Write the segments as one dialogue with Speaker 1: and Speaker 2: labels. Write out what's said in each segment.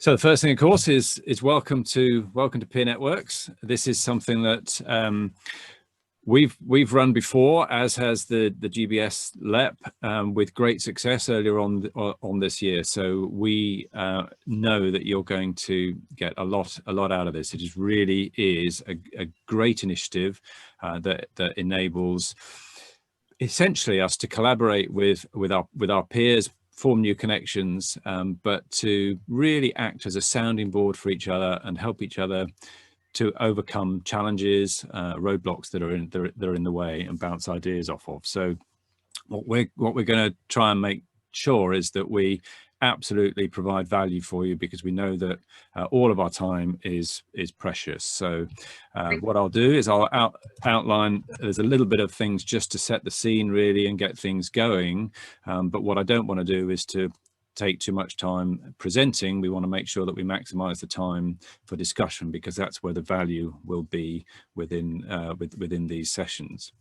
Speaker 1: So the first thing, of course, is welcome to Peer Networks. This is something that we've run before, as has the GBSLEP, with great success earlier on this year. So we know that you're going to get a lot out of this. It really is a great initiative that enables essentially us to collaborate with our peers, form new connections, but to really act as a sounding board for each other and help each other to overcome challenges, roadblocks that are in the way, and bounce ideas off of. So what we're going to try and make sure is that we absolutely provide value for you, because we know that all of our time is precious. So what I'll do is I'll outline, there's a little bit of things just to set the scene really and get things going, but what I don't want to do is to take too much time presenting. We want to make sure that we maximize the time for discussion, because that's where the value will be within these sessions.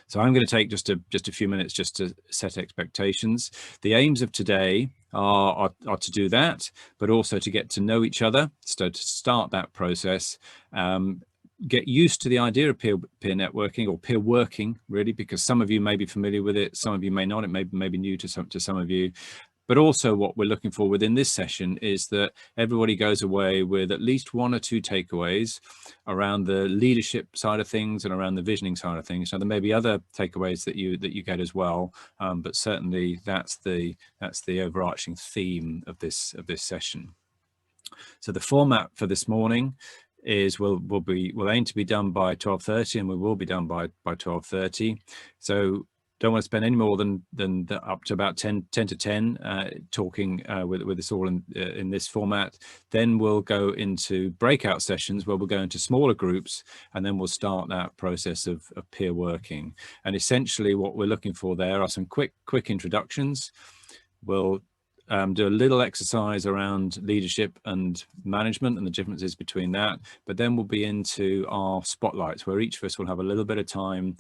Speaker 1: So I'm going to take just a few minutes just to set expectations. The aims of today are to do that, but also to get to know each other, so to start that process, get used to the idea of peer networking, or peer working, really, because some of you may be familiar with it, some of you may not. It may be new to some of you. But also what we're looking for within this session is that everybody goes away with at least one or two takeaways around the leadership side of things and around the visioning side of things. Now, there may be other takeaways that you get as well, but certainly that's the overarching theme of this session. So the format for this morning is we'll aim to be done by 12:30, and we will be done by 12:30. So don't want to spend any more than up to about 10 to 10 talking with us all in this format. Then we'll go into breakout sessions where we'll go into smaller groups, and then we'll start that process of peer working. And essentially what we're looking for there are some quick introductions. We'll do a little exercise around leadership and management and the differences between that, but then we'll be into our spotlights, where each of us will have a little bit of time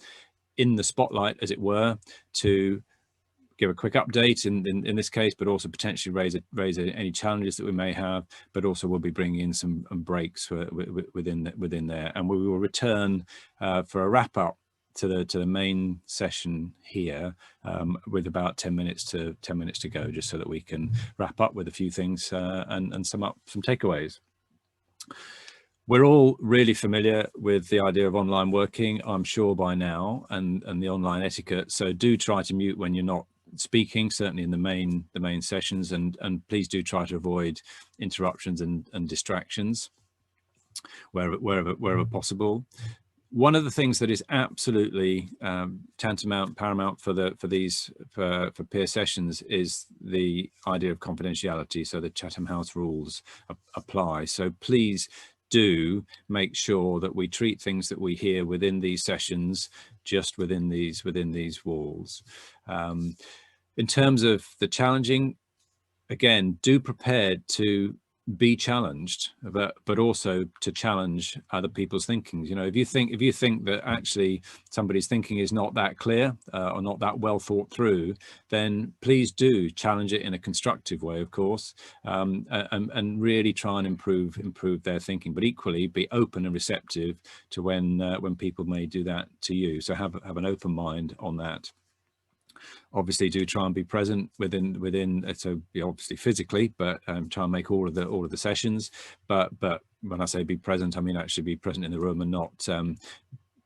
Speaker 1: in the spotlight, as it were, to give a quick update in this case, but also potentially raise any challenges that we may have. But also we'll be bringing in some breaks within there, and we will return for a wrap up to the main session here, with about 10 minutes to go, just so that we can wrap up with a few things and sum up some takeaways. We're all really familiar with the idea of online working, I'm sure by now, and the online etiquette. So do try to mute when you're not speaking, certainly in the main sessions, and please do try to avoid interruptions and distractions wherever possible. One of the things that is absolutely paramount for peer sessions is the idea of confidentiality. So the Chatham House rules apply. So please do make sure that we treat things that we hear within these sessions just within these walls. In terms of the challenging, again, do prepare to be challenged, but also to challenge other people's thinking. You know, if you think that actually somebody's thinking is not that clear or not that well thought through, then please do challenge it in a constructive way, of course, and really try and improve their thinking. But equally, be open and receptive to when people may do that to you. So have an open mind on that. Obviously, do try and be present within. So obviously physically, but try and make all of the sessions. But when I say be present, I mean actually be present in the room, and not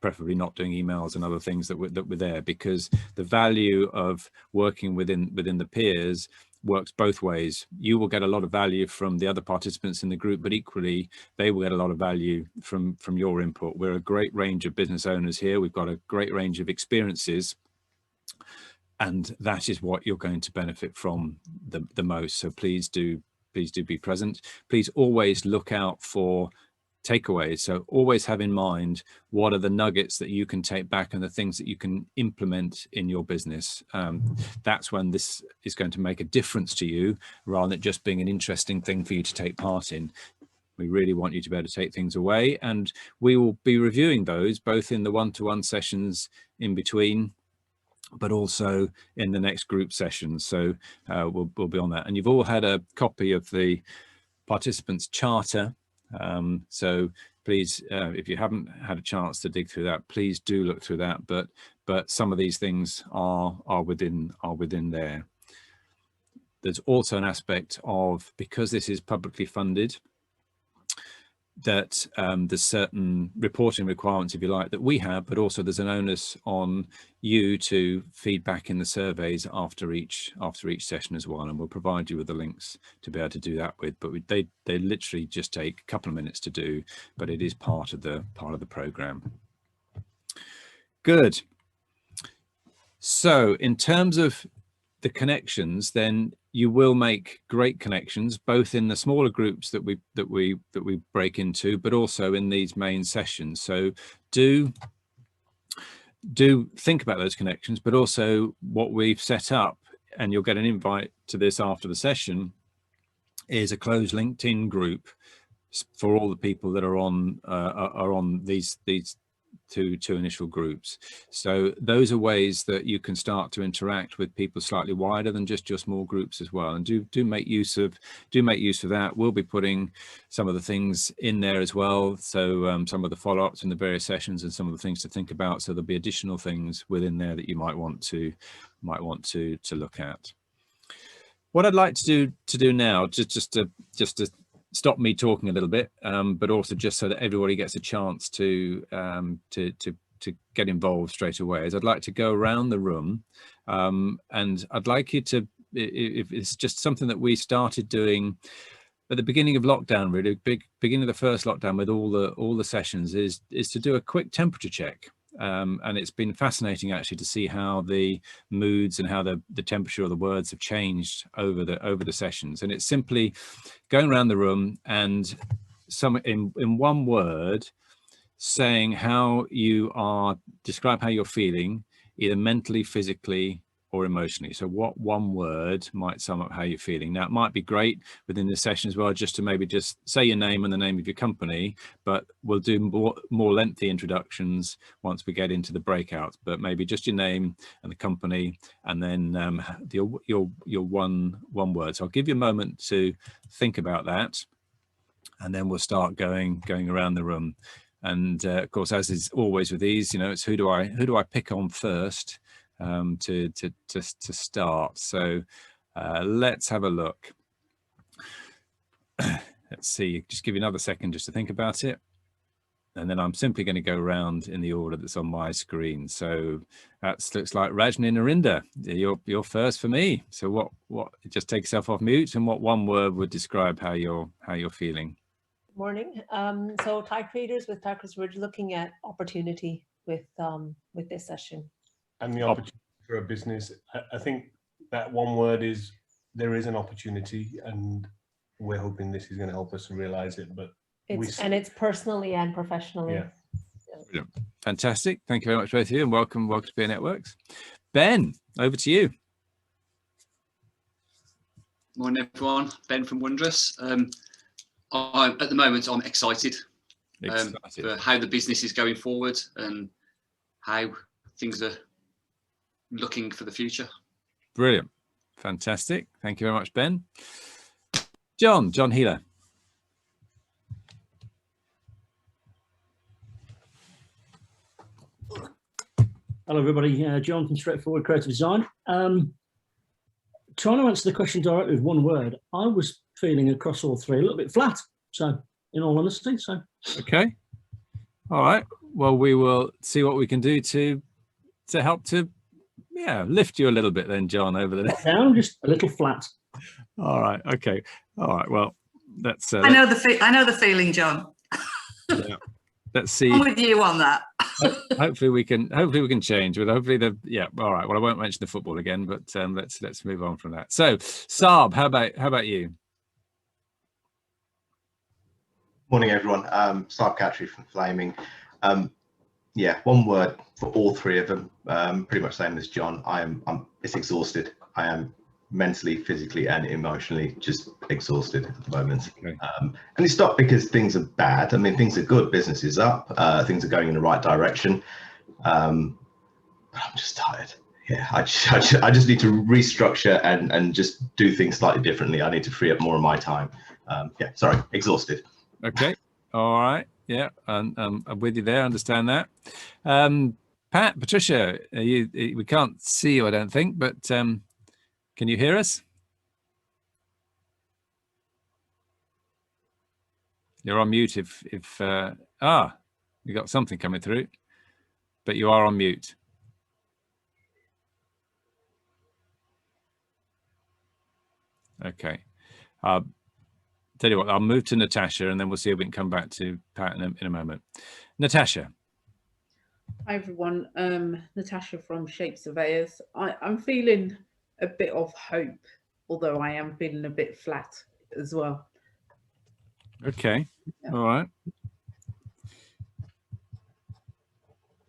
Speaker 1: preferably not doing emails and other things that were there, because the value of working within the peers works both ways. You will get a lot of value from the other participants in the group, but equally they will get a lot of value from your input. We're a great range of business owners here. We've got a great range of experiences, and that is what you're going to benefit from the most. So please do be present. Please always look out for takeaways. So always have in mind what are the nuggets that you can take back and the things that you can implement in your business. That's when this is going to make a difference to you, rather than just being an interesting thing for you to take part in. We really want you to be able to take things away, and we will be reviewing those both in the one-to-one sessions in between, but also in the next group session. So we'll be on that. And you've all had a copy of the participants charter. So please, if you haven't had a chance to dig through that, please do look through that. But some of these things are within there. There's also an aspect of, because this is publicly funded, that there's certain reporting requirements, if you like, that we have, but also there's an onus on you to feed back in the surveys after each session as well, and we'll provide you with the links to be able to do that with. But they literally just take a couple of minutes to do, but it is part of the program. Good. So in terms of the connections, then you will make great connections, both in the smaller groups that we break into, but also in these main sessions. So do think about those connections, but also what we've set up, and you'll get an invite to this after the session, is a closed LinkedIn group for all the people that are on these two initial groups. So those are ways that you can start to interact with people slightly wider than just your small groups as well. And do make use of that. We'll be putting some of the things in there as well. So some of the follow-ups in the various sessions and some of the things to think about. So there'll be additional things within there that you might want to look at. What I'd like to do now, just to stop me talking a little bit, but also just so that everybody gets a chance to get involved straight away, is I'd like to go around the room, and I'd like you to, if it's just something that we started doing at the beginning of lockdown, really beginning of the first lockdown with all the sessions, is to do a quick temperature check. And it's been fascinating actually to see how the moods and how the temperature of the words have changed over the sessions. And it's simply going around the room and in one word saying how you are, describe how you're feeling, either mentally, physically, or emotionally. So what one word might sum up how you're feeling. Now, it might be great within this session as well, just to maybe just say your name and the name of your company, but we'll do more lengthy introductions once we get into the breakouts, but maybe just your name and the company, and then your one word. So I'll give you a moment to think about that, and then we'll start going around the room. And of course, as is always with these, it's who do I pick on first to start. So let's have a look. Let's see, just give you another second just to think about it, and then I'm simply going to go around in the order that's on my screen. So that looks like Rajni and Arinda, you're first for me. So what just take yourself off mute, and what one word would describe how you're feeling?
Speaker 2: Morning. So Thai creators with Tucker's, we're looking at opportunity with this session. And the opportunity for a business, I think that one word is, there is an opportunity, and we're hoping this is going to help us realize it. But it's personally and professionally.
Speaker 1: Yeah. Fantastic. Thank you very much, both of you, and welcome to Peer Networks. Ben, over to you.
Speaker 3: Morning, everyone. Ben from Wondrous. At the moment, I'm excited for how the business is going forward and how things are looking for the future.
Speaker 1: Brilliant. Fantastic. Thank you very much, Ben. John Healer.
Speaker 4: Hello, everybody. John from Straightforward Creative Design. Trying to answer the question directly with one word, I was feeling across all three a little bit flat. So, in all honesty,
Speaker 1: okay. All right. Well, we will see what we can do to help to lift you a little bit then, John, over the next.
Speaker 4: Down, just a little flat.
Speaker 1: All right. Okay. All right. Well, that's.
Speaker 5: I know the feeling, John.
Speaker 1: Yeah. Let's see.
Speaker 5: I'm with you on that.
Speaker 1: Hopefully we can change with hopefully all right. Well, I won't mention the football again, but let's move on from that. So Saab, how about you?
Speaker 6: Morning, everyone. Saab Khatri from Flaming. One word for all three of them. Pretty much same as John. It's exhausted. I am mentally, physically, and emotionally just exhausted at the moment. Okay. And it's not because things are bad. I mean, things are good. Business is up. Things are going in the right direction. But I'm just tired. Yeah, I just need to restructure and just do things slightly differently. I need to free up more of my time Yeah, sorry, exhausted.
Speaker 1: Okay, all right, yeah, and I'm with you there. Understand that. Pat, Patricia, we can't see you, I don't think, but can you hear us? You're on mute if you got something coming through, but you are on mute. Okay. Tell you what, I'll move to Natasha and then we'll see if we can come back to Pat in a moment. Natasha.
Speaker 7: Hi everyone, Natasha from Shape Surveyors. I'm feeling a bit of hope, although I am feeling a bit flat as well.
Speaker 1: Okay,
Speaker 7: Yeah.
Speaker 1: all right.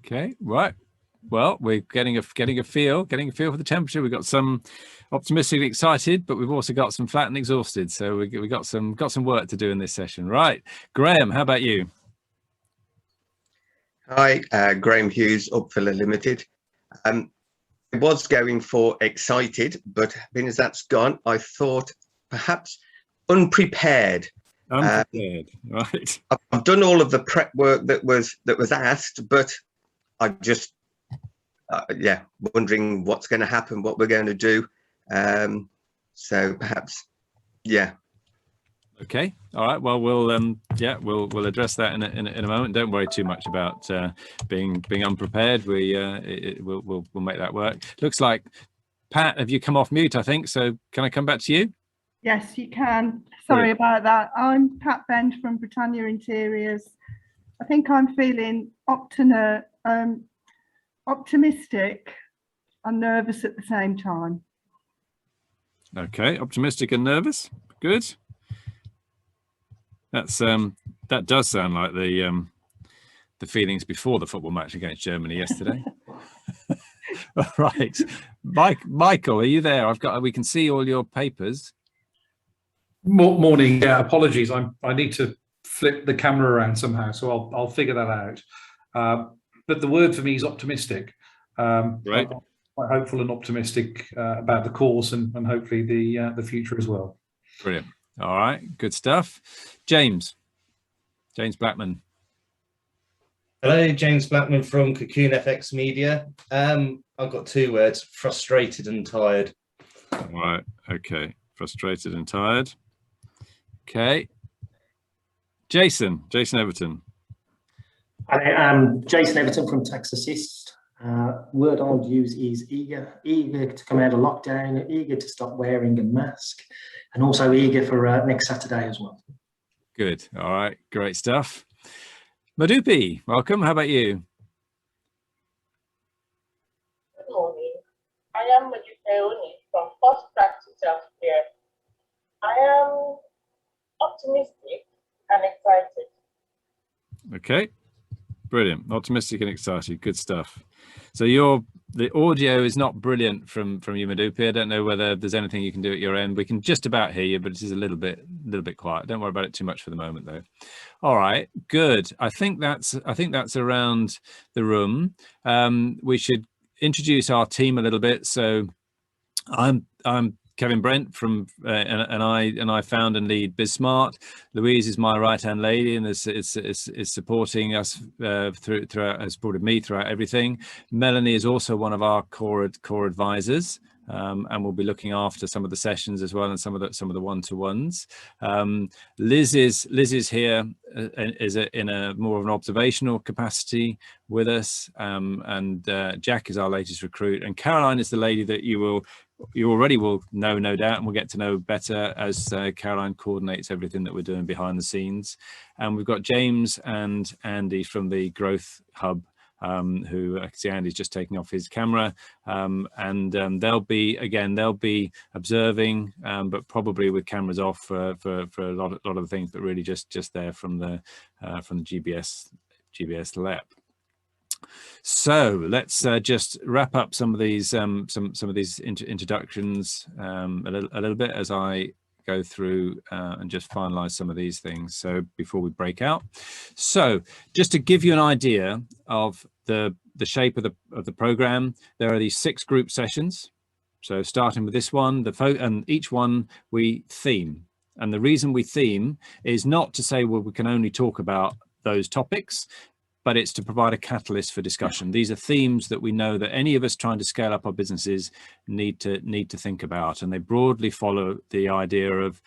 Speaker 1: Okay, right. Well, we're getting a feel for the temperature. We've got some optimistic and excited, but we've also got some flat and exhausted. So we got some work to do in this session. Right, Graham, how about you?
Speaker 8: Hi, Graham Hughes, Upfiller Limited. I was going for excited, but being as that's gone, I thought perhaps unprepared.
Speaker 1: Unprepared, right.
Speaker 8: I've done all of the prep work that was asked, but I just, yeah, wondering what's going to happen, what we're going to do. So perhaps, yeah.
Speaker 1: Okay, all right. Well, we'll we'll address that in a moment. Don't worry too much about being unprepared. We'll make that work. Looks like Pat, have you come off mute? I think so. Can I come back to you?
Speaker 9: Yes, you can. Sorry about that. I'm Pat Bend from Britannia Interiors. I think I'm feeling optimistic and nervous at the same time.
Speaker 1: Okay, optimistic and nervous. Good. That does sound like the feelings before the football match against Germany yesterday. All right, Michael, are you there? We can see all your papers.
Speaker 10: Morning. Yeah, apologies. I need to flip the camera around somehow, so I'll figure that out. But the word for me is optimistic.
Speaker 1: Right.
Speaker 10: I'm quite hopeful and optimistic about the course and hopefully the future as well.
Speaker 1: Brilliant. All right, good stuff. James Blackman.
Speaker 11: Hello, James Blackman from Cocoon FX Media. I've got two words: frustrated and tired.
Speaker 1: All right. Okay. Frustrated and tired. Okay. Jason Everton.
Speaker 12: I'm Jason Everton from Tax Assist. Word I would use is eager to come out of lockdown, eager to stop wearing a mask, and also eager for next Saturday as well.
Speaker 1: Good. All right. Great stuff. Madupi, welcome. How about you?
Speaker 13: Good morning. I am Madupi from First Practice Healthcare. I am optimistic and excited.
Speaker 1: Okay. Brilliant. Optimistic and excited. Good stuff. So the audio is not brilliant from you, Madupi. I don't know whether there's anything you can do at your end. We can just about hear you, but it is a little bit quiet. Don't worry about it too much for the moment, though. All right, good. I think that's around the room. We should introduce our team a little bit. So I'm Kevin Brent from and I found and lead BizSmart. Louise is my right-hand lady and is supporting us has supported me throughout everything. Melanie is also one of our core advisors. And we'll be looking after some of the sessions as well and some of the one-to-ones. Liz is here in a more of an observational capacity with us, and Jack is our latest recruit, and Caroline is the lady that you already will know, no doubt, and we'll get to know better as Caroline coordinates everything that we're doing behind the scenes. And we've got James and Andy from the Growth Hub, who I can see Andy's just taking off his camera, and they'll be observing, but probably with cameras off for a lot of the things, but really just there from the GBSLEP. So let's just wrap up some of these introductions a little bit as I go through and just finalize some of these things. So before we break out, so just to give you an idea of the shape of the program, there are these 6 group sessions. So starting with this one, and each one we theme. And the reason we theme is not to say, well, we can only talk about those topics, but it's to provide a catalyst for discussion. These are themes that we know that any of us trying to scale up our businesses need to think about, and they broadly follow the idea of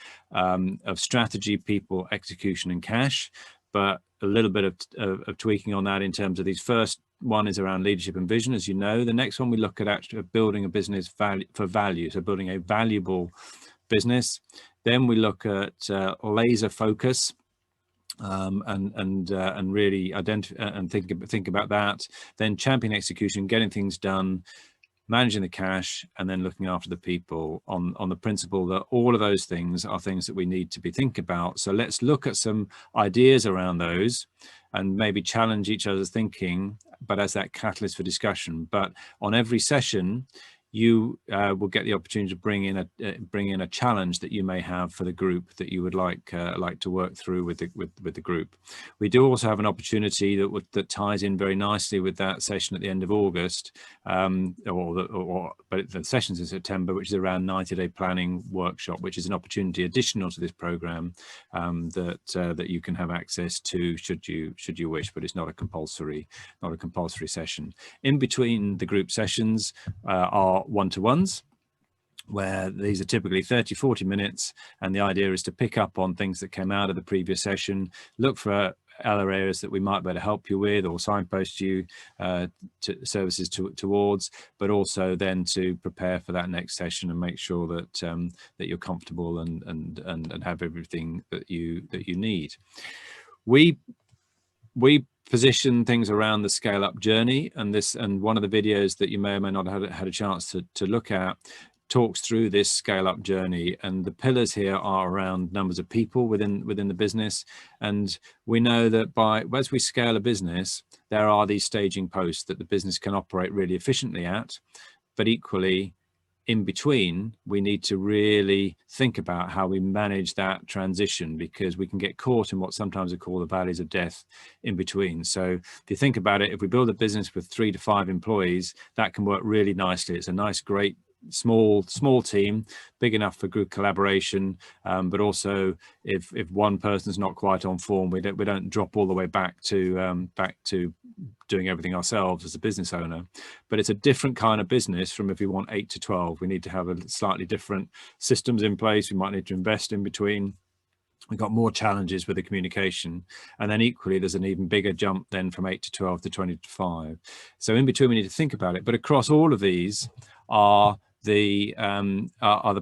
Speaker 1: strategy, people, execution, and cash. But a little bit of tweaking on that in terms of these. First one is around leadership and vision, as you know. The next one we look at actually building a business for value, so building a valuable business. Then we look at laser focus, and really identify and think about that. Then champion execution, getting things done, managing the cash, and then looking after the people, on the principle that all of those things are things that we need to be thinking about. So let's look at some ideas around those and maybe challenge each other's thinking, but as that catalyst for discussion. But on every session, you will get the opportunity to bring in a challenge that you may have for the group that you would like to work through with the group. We do also have an opportunity that ties in very nicely with that session at the end of August, but the sessions in September, which is around 90-day planning workshop, which is an opportunity additional to this program that you can have access to should you wish, but it's not a compulsory session. In between the group sessions are one-to-ones, where these are typically 30-40 minutes, and the idea is to pick up on things that came out of the previous session, look for other areas that we might better help you with or signpost you to services towards, but also then to prepare for that next session and make sure that that you're comfortable and have everything that you need. We position things around the scale up journey, and one of the videos that you may or may not have had a chance to look at talks through this scale up journey, and the pillars here are around numbers of people within the business. And we know that as we scale a business, there are these staging posts that the business can operate really efficiently at, but equally in between, we need to really think about how we manage that transition, because we can get caught in what sometimes are called the valleys of death in between. So if you think about it, if we build a business with 3 to 5 employees, that can work really nicely. It's a nice, great, small team, big enough for group collaboration, but also if one person's not quite on form, we don't drop all the way back to doing everything ourselves as a business owner. But it's a different kind of business from if we want 8 to 12. We need to have a slightly different systems in place. We might need to invest in between. We've got more challenges with the communication, and then equally there's an even bigger jump then from 8 to 12 to 20 to 5. So in between we need to think about it, but across all of these are the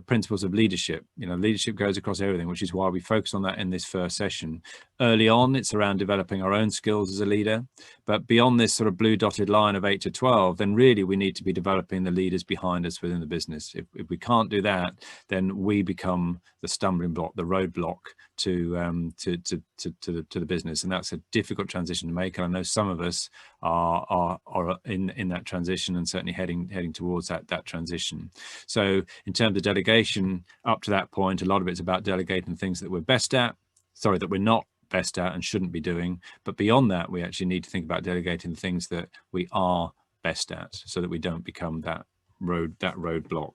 Speaker 1: principles of leadership. Leadership goes across everything, which is why we focus on that in this first session. Early on, it's around developing our own skills as a leader, but beyond this sort of blue dotted line of 8 to 12, then really we need to be developing the leaders behind us within the business. If we can't do that, then we become the stumbling block, the roadblock to the business, and that's a difficult transition to make. And I know some of us are in that transition, and certainly heading towards that transition. So in terms of delegation, up to that point, a lot of it's about delegating things that we're that we're not best at and shouldn't be doing. But beyond that, we actually need to think about delegating the things that we are best at, so that we don't become that roadblock.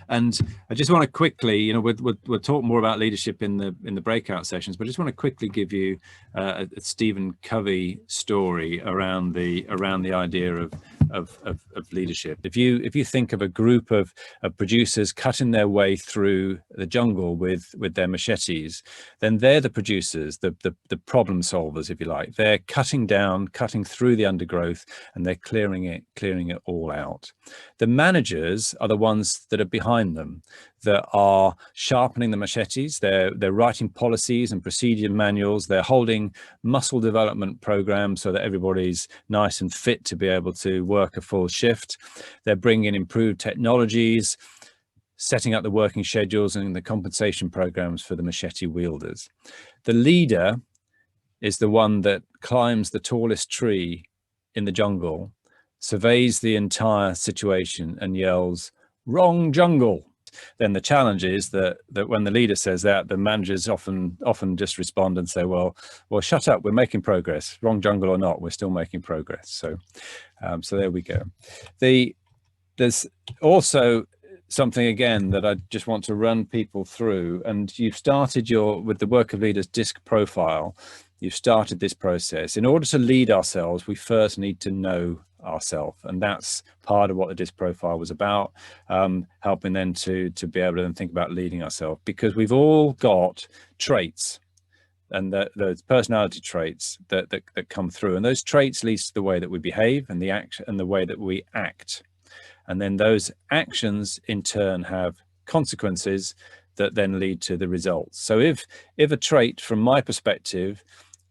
Speaker 1: And I just want to quickly, we'll talk more about leadership in the breakout sessions, but I just want to quickly give you a Stephen Covey story around the idea of leadership. If you think of a group of producers cutting their way through the jungle with their machetes, then they're the producers, the problem solvers, if you like. They're cutting through the undergrowth, and they're clearing it all out. The managers are the ones that are behind them, that are sharpening the machetes. They're writing policies and procedure manuals. They're holding muscle development programs so that everybody's nice and fit to be able to work a full shift. They're bringing in improved technologies, setting up the working schedules and the compensation programs for the machete wielders. The leader is the one that climbs the tallest tree in the jungle, surveys the entire situation and yells, "Wrong jungle." Then the challenge is that when the leader says that, the managers often just respond and say, well, shut up, we're making progress. Wrong jungle or not, we're still making progress. So there we go. There's also something again that I just want to run people through. And you've started with the Work of Leaders DISC profile. You've started this process. In order to lead ourselves, we first need to know ourselves, and that's part of what the DISC profile was about, helping then to be able to then think about leading ourselves, because we've all got traits and those personality traits that come through, and those traits leads to the way that we behave and the action and the way that we act. And then those actions in turn have consequences that then lead to the results. So if a trait from my perspective,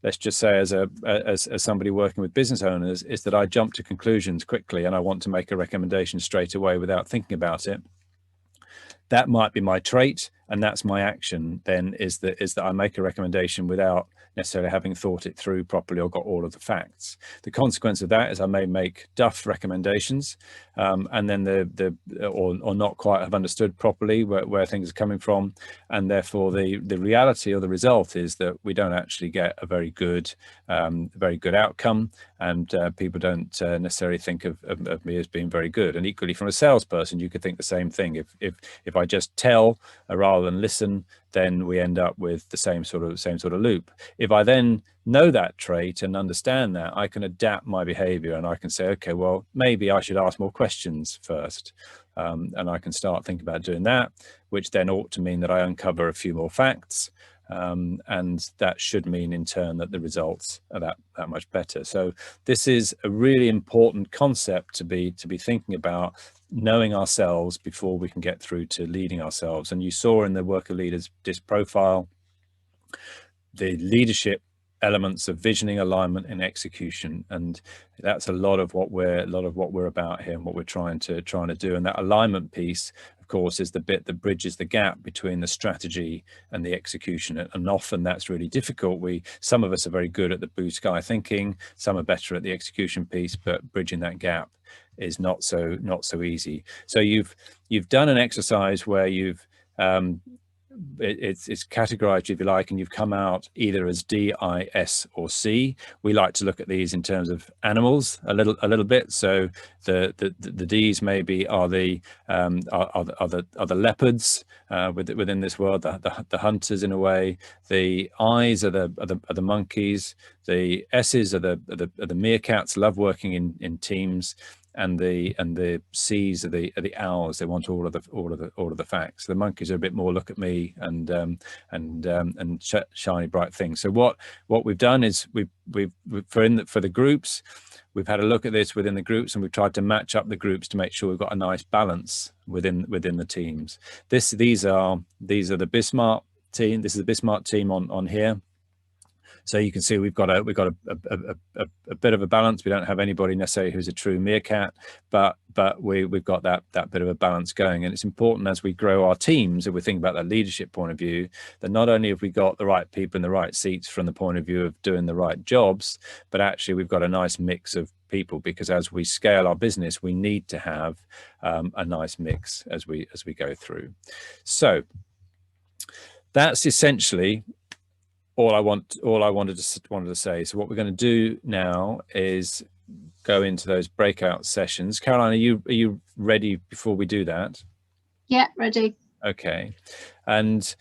Speaker 1: let's just say as somebody working with business owners, is that I jump to conclusions quickly and I want to make a recommendation straight away without thinking about it, that might be my trait, and that's my action then, is that I make a recommendation without necessarily having thought it through properly or got all of the facts. The consequence of that is I may make duff recommendations, and then or not quite have understood properly where things are coming from, and therefore the reality or the result is that we don't actually get a very good outcome, and people don't necessarily think of me as being very good. And equally, from a salesperson, you could think the same thing. If I just tell rather than listen, then we end up with the same sort of loop. If I then know that trait and understand that, I can adapt my behavior, and I can say, okay, well, maybe I should ask more questions first, and I can start thinking about doing that, which then ought to mean that I uncover a few more facts, and that should mean in turn that the results are that much better. So this is a really important concept to be thinking about, knowing ourselves before we can get through to leading ourselves. And you saw in the Work of Leaders DISC profile the leadership elements of visioning, alignment, and execution, and that's a lot of what we're about here and what we're trying to do. And that alignment piece, of course, is the bit that bridges the gap between the strategy and the execution, and often that's really difficult. Some of us are very good at the blue sky thinking, some are better at the execution piece, but bridging that gap is not so easy. So you've done an exercise where you've it's categorized, if you like, and you've come out either as D, I, S, or C. We like to look at these in terms of animals a little bit. So the D's maybe are the leopards within this world, the hunters in a way. The I's are the monkeys. The S's are the meerkats, love working in teams. And the C's are the owls. They want all of the facts. The monkeys are a bit more look at me and shiny bright things. So what we've done is for the groups, we've had a look at this within the groups, and we've tried to match up the groups to make sure we've got a nice balance within the teams. These are the BizSmart team. This is the BizSmart team on here. So you can see we've got a bit of a balance. We don't have anybody necessarily who's a true meerkat, but we've got that bit of a balance going. And it's important as we grow our teams, if we think about that leadership point of view, that not only have we got the right people in the right seats from the point of view of doing the right jobs, but actually we've got a nice mix of people, because as we scale our business, we need to have a nice mix as we go through. So that's essentially all I wanted to say. So what we're going to do now is go into those breakout sessions. Caroline, are you ready before we do that?
Speaker 14: Yeah, ready.
Speaker 1: Okay. And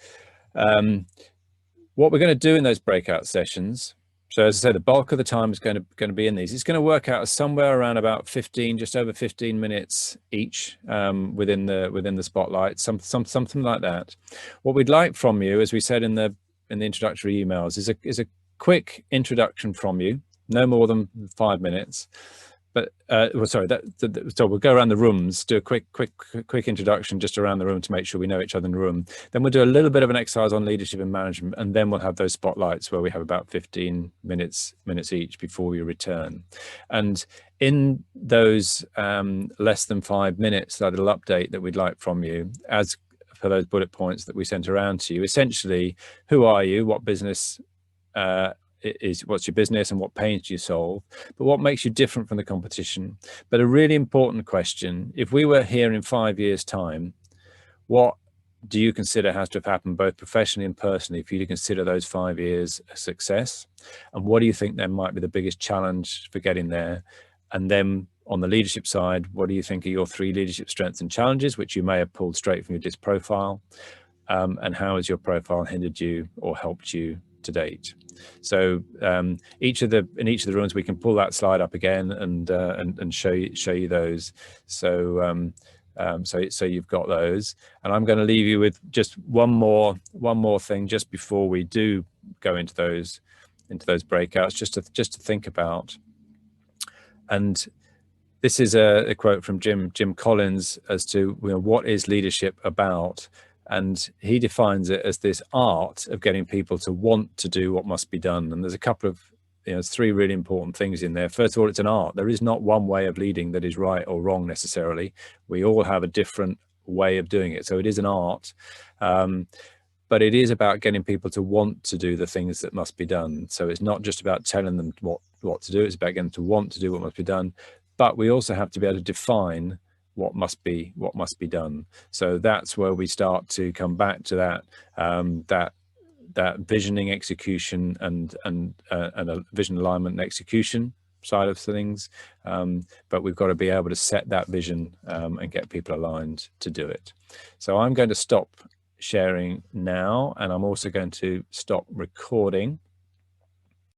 Speaker 1: what we're going to do in those breakout sessions, so as I said, the bulk of the time is going to be in these. It's going to work out as somewhere around about 15, just over 15 minutes each within the spotlight, something like that. What we'd like from you, as we said in the introductory emails, is a quick introduction from you, no more than 5 minutes. But so we'll go around the rooms, do a quick introduction just around the room to make sure we know each other in the room. Then we'll do a little bit of an exercise on leadership and management, and then we'll have those spotlights where we have about 15 minutes each before we return. And in those less than 5 minutes, that little update that we'd like from you, as for those bullet points that we sent around to you, essentially, who are you, what business what's your business, and what pains do you solve, but what makes you different from the competition. But a really important question: if we were here in 5 years' time, what do you consider has to have happened both professionally and personally for you to consider those 5 years a success? And what do you think then might be the biggest challenge for getting there? And then on the leadership side, what do you think are your 3 leadership strengths and challenges, which you may have pulled straight from your DISC profile, and how has your profile hindered you or helped you to date? So in each of the rooms, we can pull that slide up again and show you those. So so you've got those, and I'm going to leave you with just one more thing just before we do go into those breakouts, just to think about. And this is a quote from Jim Collins as to, you know, what is leadership about, and he defines it as this art of getting people to want to do what must be done. And there's a couple of, you know, 3 really important things in there. First of all, it's an art. There is not one way of leading that is right or wrong necessarily. We all have a different way of doing it, so it is an art. But it is about getting people to want to do the things that must be done. So it's not just about telling them what to do, it's about getting them to want to do what must be done. But we also have to be able to define what must be done. So that's where we start to come back to that visioning, execution, and a vision alignment and execution side of things. But we've got to be able to set that vision and get people aligned to do it. So I'm going to stop sharing now, and I'm also going to stop recording.